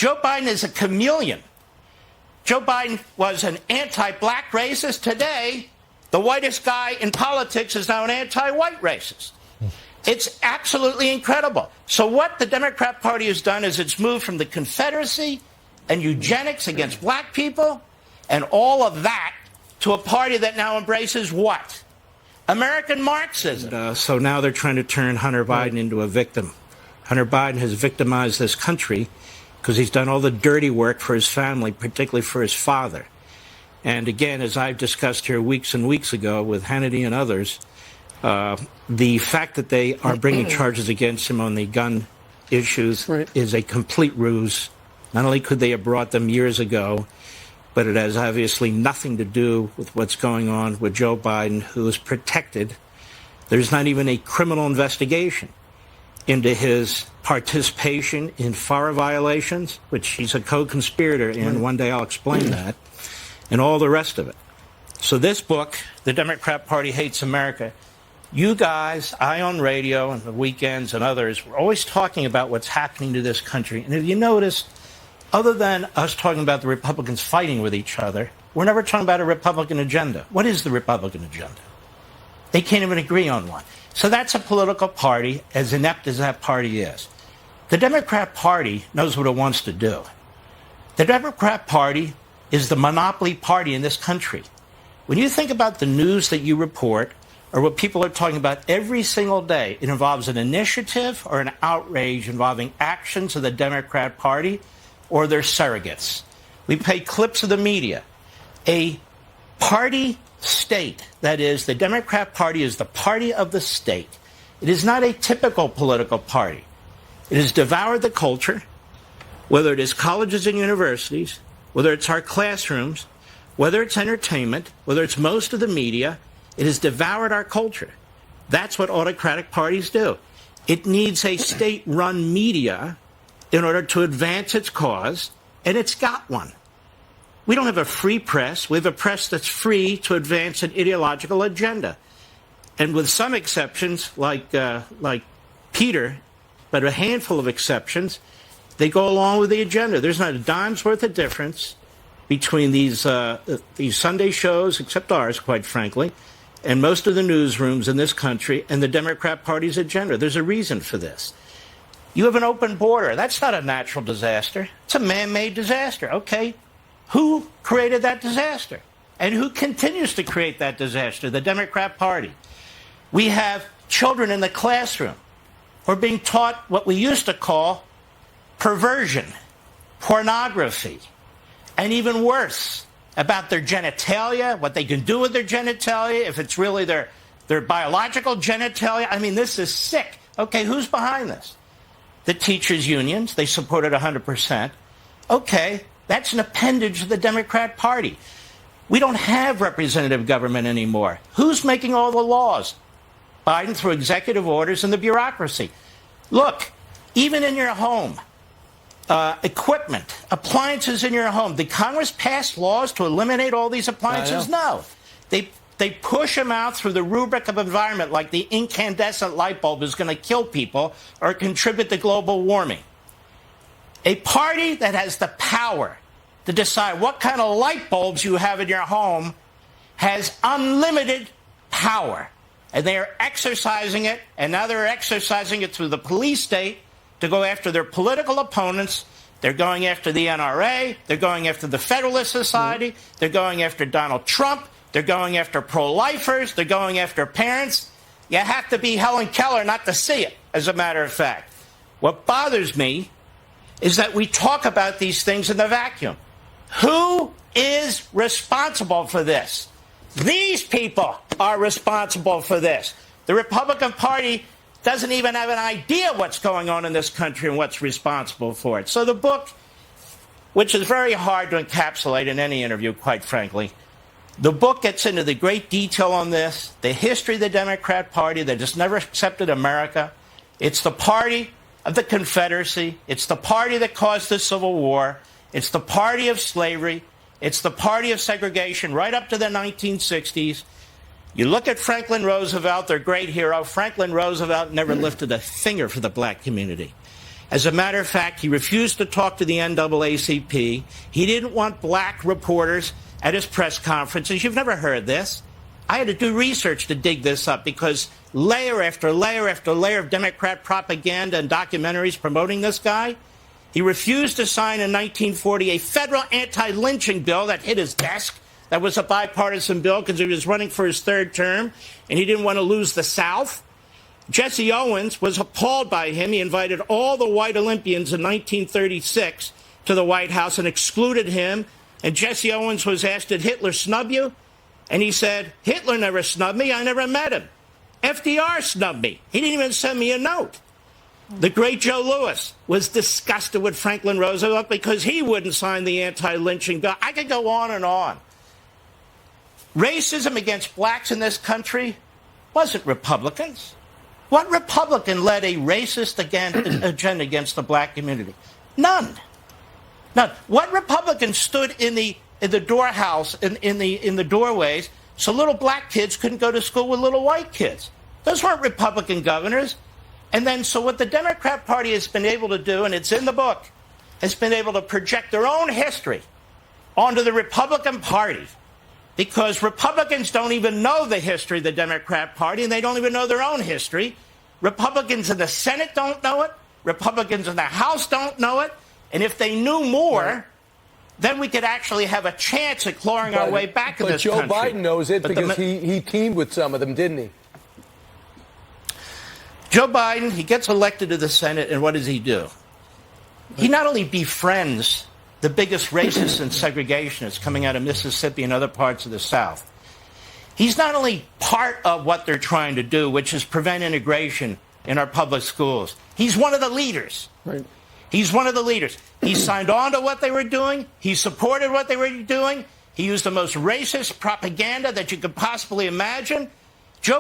Joe Biden is a chameleon. Joe Biden was an anti-black racist. Today, the whitest guy in politics is now an anti-white racist. It's absolutely incredible. So what the Democrat Party has done is it's moved from the Confederacy and eugenics against black people and all of that to a party that now embraces what? American Marxism. So now they're trying to turn Hunter Biden into a victim. Hunter Biden has victimized this country because he's done all the dirty work for his family, particularly for his father. And again, as I've discussed here weeks and weeks ago with Hannity and others, the fact that they are bringing charges against him on the gun issues is a complete ruse. Not only could they have brought them years ago, but it has obviously nothing to do with what's going on with Joe Biden, who is protected. There's not even a criminal investigation into his participation in FARA violations, which he's a co-conspirator in. One day I'll explain that, and all the rest of it. So this book, The Democrat Party Hates America, you guys, I on radio and the weekends and others, we're always talking about what's happening to this country. And if you notice, other than us talking about the Republicans fighting with each other, we're never talking about a Republican agenda. What is the Republican agenda? They can't even agree on one. So that's a political party, as inept as that party is. The Democrat Party knows what it wants to do. The Democrat Party is the monopoly party in this country. When you think about the news that you report, or what people are talking about every single day, it involves an initiative or an outrage involving actions of the Democrat Party or their surrogates. We pay clips of the media. A party state, that is, the Democrat Party is the party of the state. It is not a typical political party. It has devoured the culture, whether it is colleges and universities, whether it's our classrooms, whether it's entertainment, whether it's most of the media. It has devoured our culture. That's what autocratic parties do. It needs a state-run media in order to advance its cause, and it's got one. We don't have a free press. We have a press that's free to advance an ideological agenda. And with some exceptions, like Peter, but a handful of exceptions, they go along with the agenda. There's not a dime's worth of difference between these Sunday shows, except ours, quite frankly, and most of the newsrooms in this country and the Democrat Party's agenda. There's a reason for this. You have an open border. That's not a natural disaster. It's a man-made disaster. Okay, who created that disaster? And who continues to create that disaster? The Democrat Party. We have children in the classroom who are being taught what we used to call perversion, pornography, and even worse, about their genitalia, what they can do with their genitalia, if it's really their biological genitalia. I mean, this is sick. Okay, who's behind this? The teachers' unions. They support it 100%. Okay, that's an appendage of the Democrat Party. We don't have representative government anymore. Who's making all the laws? Biden through executive orders and the bureaucracy. Look, even in your home, equipment, appliances in your home. Did Congress pass laws to eliminate all these appliances? No. They push them out through the rubric of environment, like the incandescent light bulb is going to kill people or contribute to global warming. A party that has the power to decide what kind of light bulbs you have in your home has unlimited power. And they are exercising it, and now they're exercising it through the police state to go after their political opponents. They're going after the NRA. They're going after the Federalist Society. They're going after Donald Trump. They're going after pro-lifers. They're going after parents. You have to be Helen Keller not to see it, as a matter of fact. What bothers me is that we talk about these things in the vacuum. Who is responsible for this? These people are responsible for this. The Republican Party doesn't even have an idea what's going on in this country and what's responsible for it. So the book, which is very hard to encapsulate in any interview, quite frankly, the book gets into the great detail on this, the history of the Democrat Party that just never accepted America. It's the party of the Confederacy. It's the party that caused the Civil War. It's the party of slavery. It's the party of segregation right up to the 1960s. You look at Franklin Roosevelt, their great hero. Franklin Roosevelt never lifted a finger for the black community. As a matter of fact, he refused to talk to the NAACP. He didn't want black reporters at his press conferences. You've never heard this. I had to do research to dig this up because layer after layer after layer of Democrat propaganda and documentaries promoting this guy. He refused to sign in 1940 a federal anti-lynching bill that hit his desk. That was a bipartisan bill because he was running for his third term, and he didn't want to lose the South. Jesse Owens was appalled by him. He invited all the white Olympians in 1936 to the White House and excluded him. And Jesse Owens was asked, did Hitler snub you? And he said, Hitler never snubbed me. I never met him. FDR snubbed me. He didn't even send me a note. The great Joe Louis was disgusted with Franklin Roosevelt because he wouldn't sign the anti-lynching bill. I could go on and on. Racism against blacks in this country wasn't Republicans. What Republican led a racist agenda against the black community? None. None. What Republican stood in the doorhouse, in the doorways, so little black kids couldn't go to school with little white kids? Those weren't Republican governors. And then, so what the Democrat Party has been able to do, and it's in the book, has been able to project their own history onto the Republican Party. Because Republicans don't even know the history of the Democrat Party, and they don't even know their own history. Republicans in the Senate don't know it. Republicans in the House don't know it. And if they knew more, then we could actually have a chance at clawing our way back in this country. But Joe Biden knows it because he teamed with some of them, didn't he? Joe Biden, he gets elected to the Senate, and what does he do? He not only befriends the biggest racists and segregationists coming out of Mississippi and other parts of the South. He's not only part of what they're trying to do, which is prevent integration in our public schools. He's one of the leaders. Right. He's one of the leaders. He signed on to what they were doing. He supported what they were doing. He used the most racist propaganda that you could possibly imagine.